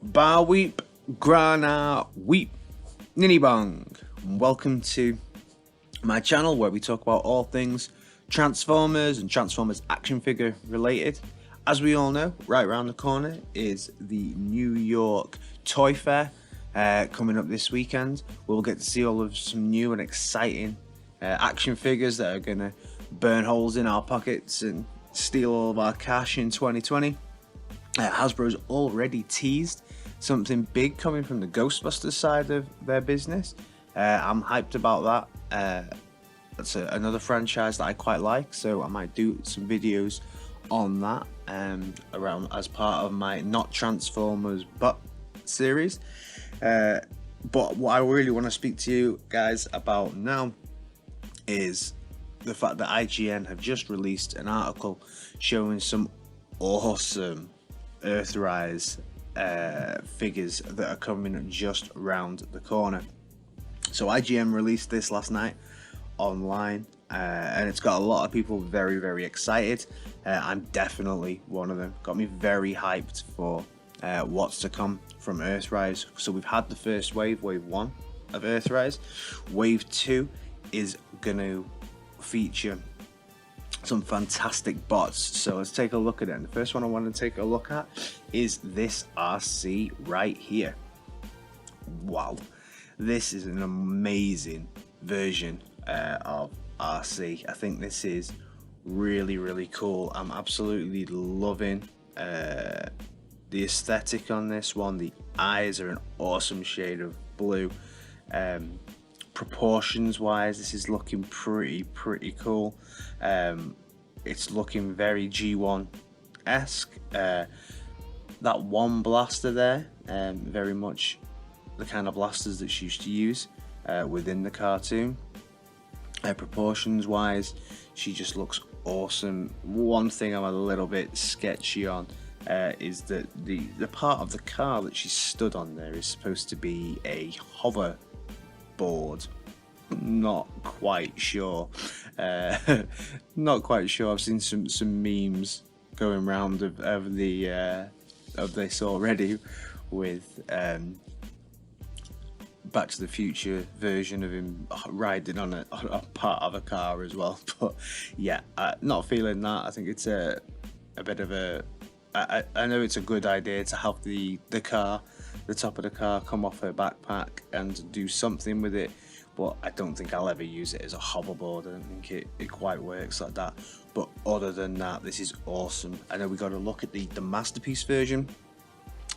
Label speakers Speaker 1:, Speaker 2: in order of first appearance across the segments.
Speaker 1: Bar weep, grana weep, ninny bong. Welcome to my channel where we talk about all things Transformers and Transformers action figure related. As we all know, right around the corner is the New York Toy Fair coming up this weekend. We'll get to see all of some new and exciting action figures that are going to burn holes in our pockets and steal all of our cash in 2020. Hasbro's already teased something big coming from the Ghostbusters side of their business. I'm hyped about that. That's another franchise that I quite like, so I might do some videos on that around as part of my Not Transformers But series. But what I really want to speak to you guys about now is the fact that IGN have just released an article showing some awesome Earthrise figures that are coming just around the corner. So IGN released this last night online, and it's got a lot of people very excited. I'm definitely one of them. Got me very hyped for what's to come from Earthrise. So we've had the first wave 1 of Earthrise. Wave 2 is going to feature some fantastic bots, so let's take a look at it. And the first one I want to take a look at is this Arcee right here. Wow, this is an amazing version of Arcee. I think this is really cool. I'm absolutely loving the aesthetic on this one. The eyes are an awesome shade of blue. Proportions wise, this is looking pretty cool. It's looking very G1-esque. That one blaster there, very much the kind of blasters that she used to use within the cartoon. Proportions wise, she just looks awesome. One thing I'm a little bit sketchy on is that the part of the car that she stood on there is supposed to be a hover board. Not quite sure. Not quite sure. I've seen some memes going around of this already with Back to the Future version of him riding on a part of a car as well. But yeah, not feeling that. I think it's a bit of a. I know it's a good idea to have the top of the car come off her backpack and do something with it, but I don't think I'll ever use it as a hoverboard. I don't think it quite works like that. But other than that, this is awesome. I know we got to look at the Masterpiece version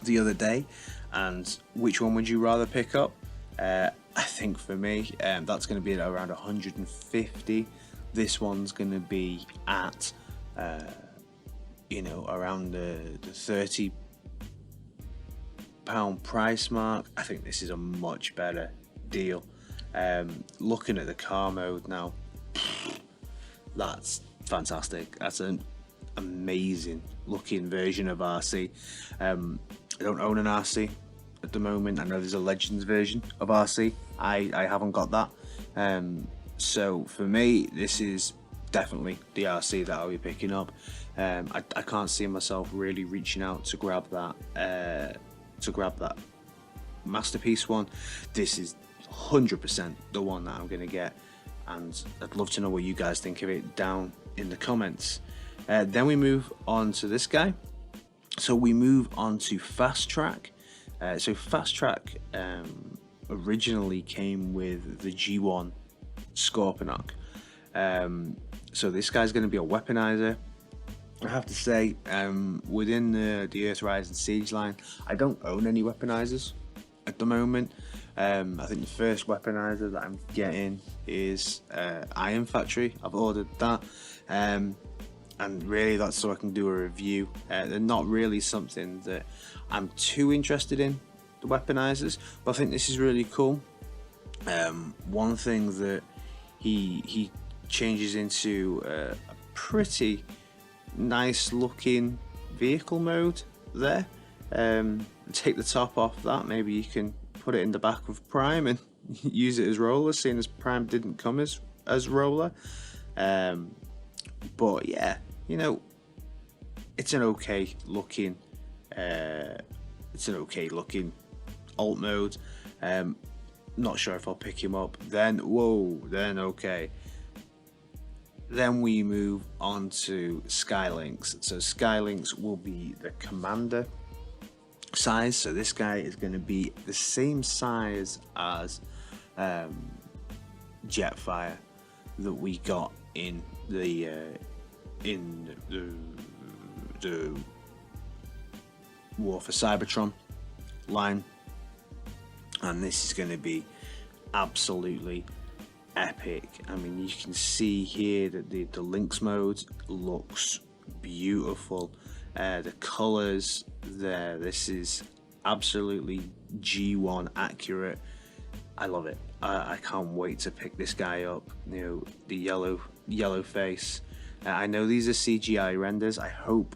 Speaker 1: the other day, and which one would you rather pick up? I think for me, that's going to be at around 150. This one's going to be at around the £30 price mark. I think this is a much better deal. Looking at the car mode now, that's fantastic. That's an amazing looking version of Arcee. I don't own an Arcee at the moment. I know there's a Legends version of Arcee. I haven't got that. So for me, this is definitely the Arcee that I'll be picking up. I can't see myself really reaching out to grab that Masterpiece one. This is 100% the one that I'm going to get, and I'd love to know what you guys think of it down in the comments. Then we move on to this guy. So we move on to Fasttrack. So Fasttrack originally came with the G1 SCORPONOK. So this guy's going to be a weaponizer. I have to say, within the Earthrise and Siege line, I don't own any weaponizers at the moment. I think the first weaponizer that I'm getting is Iron Factory. I've ordered that, and really that's so I can do a review. They're not really something that I'm too interested in, the weaponizers, but I think this is really cool. One thing that he changes into a pretty nice looking vehicle mode there. Take the top off that, maybe you can put it in the back of Prime and use it as roller, seeing as Prime didn't come as roller. But yeah, it's an okay looking it's an okay looking alt mode. Not sure if I'll pick him up. Then okay. Then we move on to Lynx. So Lynx will be the commander size. So this guy is going to be the same size as Jetfire that we got in the War for Cybertron line, and this is going to be absolutely epic. I mean, you can see here that the Lynx mode looks beautiful. The colors there, this is absolutely G1 accurate. I love it. I can't wait to pick this guy up. You know, the yellow face. I know these are CGI renders. I hope,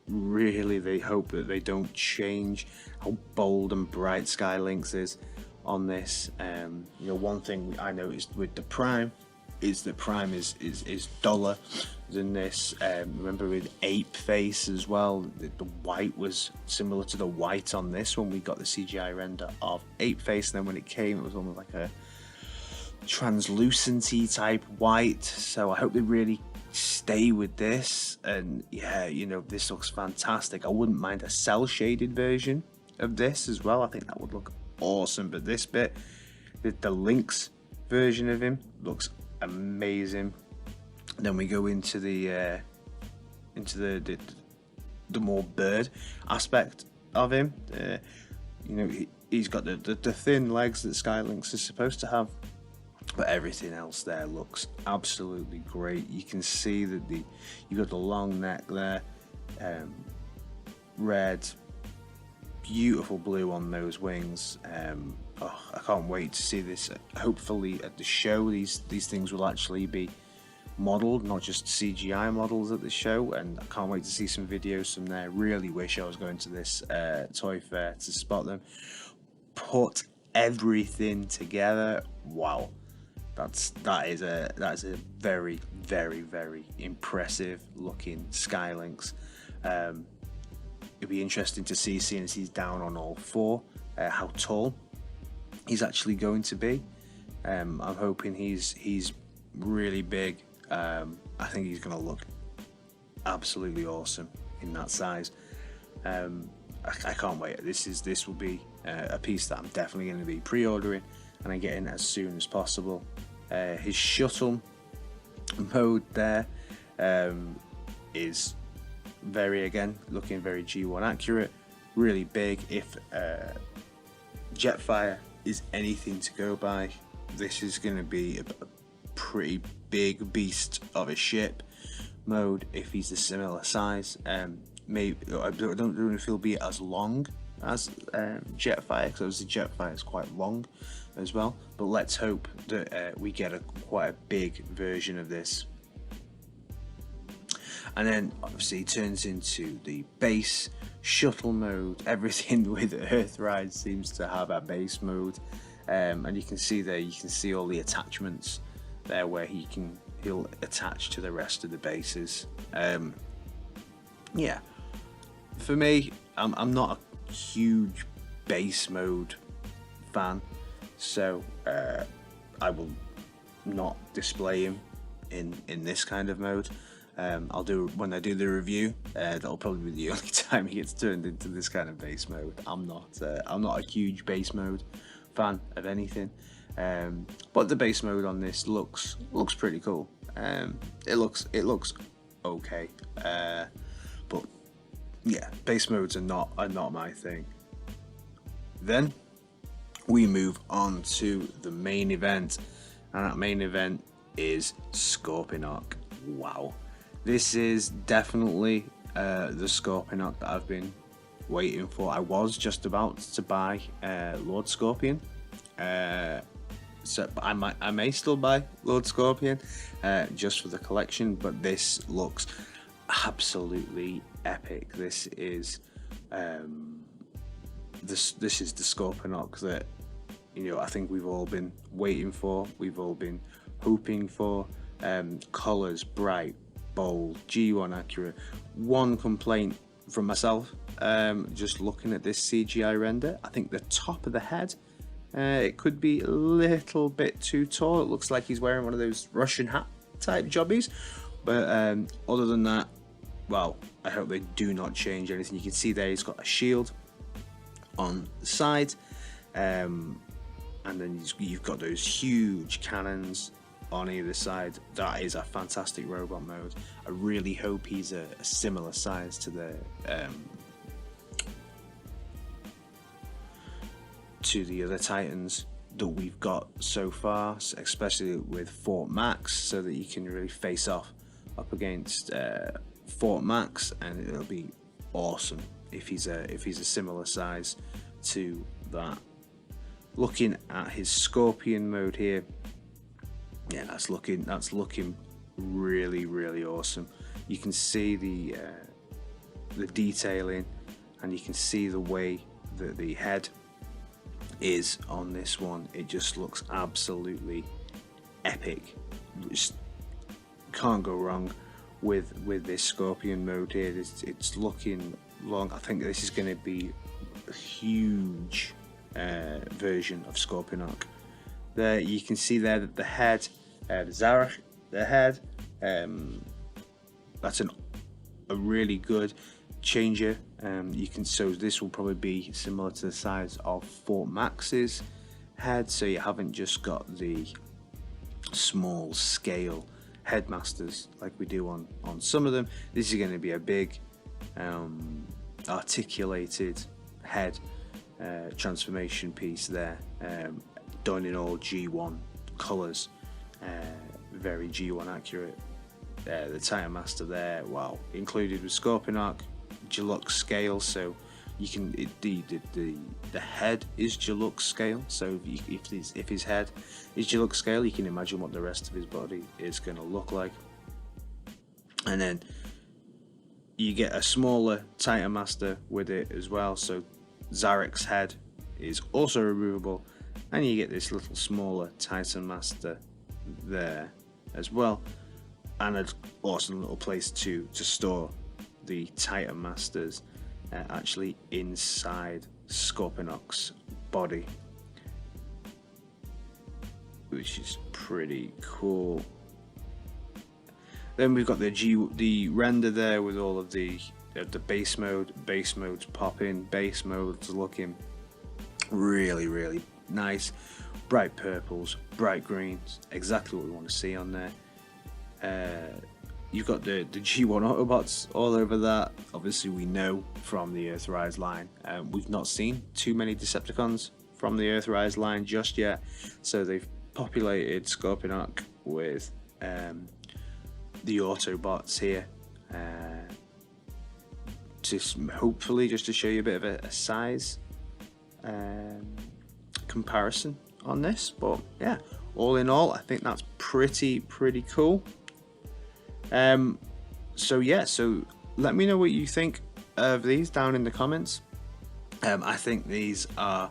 Speaker 1: really, they hope that they don't change how bold and bright Lynx is on this. You know, one thing I noticed with the Prime is that Prime is duller than this. Remember with Ape Face as well, the white was similar to the white on this when we got the CGI render of Ape Face, and then when it came, it was almost like a translucency type white. So I hope they really stay with this, and yeah, you know, this looks fantastic. I wouldn't mind a cell shaded version of this as well. I think that would look awesome. But this bit, the Lynx version of him looks amazing. Then we go into the more bird aspect of him. You know, he's got the thin legs that Lynx is supposed to have, but everything else there looks absolutely great. You can see that you got the long neck there, red, beautiful blue on those wings. Oh, I can't wait to see this. Hopefully at the show, these things will actually be modeled, not just CGI models at the show, and I can't wait to see some videos from there. Really wish I was going to this toy fair to spot them. Put everything together. Wow. That is a very, very, very impressive looking Lynx. It'll be interesting to see, seeing as he's down on all four, how tall he's actually going to be. I'm hoping he's really big. I think he's going to look absolutely awesome in that size. I can't wait. This will be a piece that I'm definitely going to be pre-ordering and I'm getting as soon as possible. His shuttle mode there is looking very G1 accurate, really big. If Jetfire is anything to go by, this is going to be a pretty big beast of a ship mode. If he's a similar size, maybe I don't know if he'll be as long as Jetfire, because obviously Jetfire is quite long as well. But let's hope that we get quite a big version of this. And then obviously it turns into the base shuttle mode. Everything with Earthrise seems to have a base mode, and you can see there, you can see all the attachments there where he'll attach to the rest of the bases. Yeah, for me, I'm not a huge base mode fan, so I will not display him in this kind of mode. I'll do, when I do the review, that'll probably be the only time he gets turned into this kind of base mode. I'm not a huge base mode fan of anything, but the base mode on this looks pretty cool. It looks okay, but yeah, base modes are not my thing. Then we move on to the main event, and that main event is Scorponok. Wow. This is definitely the Scorponok that I've been waiting for. I was just about to buy Lord Scorpion, so I may still buy Lord Scorpion just for the collection. But this looks absolutely epic. This is this is the Scorponok that, you know, I think we've all been waiting for. We've all been hoping for. Colors bright, bold, G1 accurate. One complaint from myself just looking at this CGI render. I think the top of the head, it could be a little bit too tall. It looks like he's wearing one of those Russian hat type jobbies. But other than that, well, I hope they do not change anything. You can see there he's got a shield on the side, and then you've got those huge cannons on either side. That is a fantastic robot mode. I really hope he's a similar size to the other Titans that we've got so far, especially with Fort Max, so that you can really face off up against Fort Max, and it'll be awesome if he's a similar size to that. Looking at his Scorpion mode here, yeah, that's looking really awesome. You can see the detailing, and you can see the way that the head is on this one. It just looks absolutely epic. Just can't go wrong with this Scorpion mode here. It's looking long. I think this is going to be a huge version of Scorponok. There you can see there that the head, Zarek, the head, that's a really good changer. So this will probably be similar to the size of Fort Max's head, so you haven't just got the small scale headmasters like we do on some of them. This is going to be a big articulated head transformation piece there, done in all G1 colors, very G1 accurate. The Titan Master there, wow, included with Scorponok, deluxe scale, so you can the head is deluxe scale, so if his head is deluxe scale, you can imagine what the rest of his body is going to look like. And then you get a smaller Titan Master with it as well, so Zarek's head is also removable, and you get this little smaller Titan Master there as well, and an awesome little place to store the Titan Masters actually inside Scorponok's body, which is pretty cool. Then we've got the render there with all of the base modes popping, base modes looking really nice, bright purples, bright greens, exactly what we want to see on there. You've got the G1 Autobots all over that. Obviously we know from the Earthrise line, we've not seen too many Decepticons from the Earthrise line just yet, so they've populated Scorponok with the Autobots here, hopefully just to show you a bit of a size comparison on this. But yeah, all in all, I think that's pretty cool. So yeah, so let me know what you think of these down in the comments. I think these are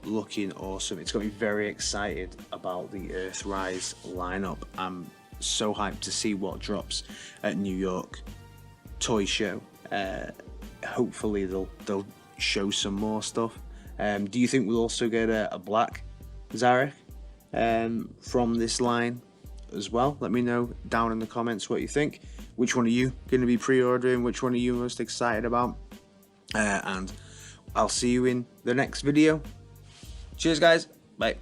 Speaker 1: looking awesome. It's got me very excited about the Earthrise lineup. I'm so hyped to see what drops at New York Toy Show. Hopefully they'll show some more stuff. Do you think we'll also get a black Zarek from this line as well? Let me know down in the comments what you think. Which one are you going to be pre-ordering? Which one are you most excited about? And I'll see you in the next video. Cheers guys, bye.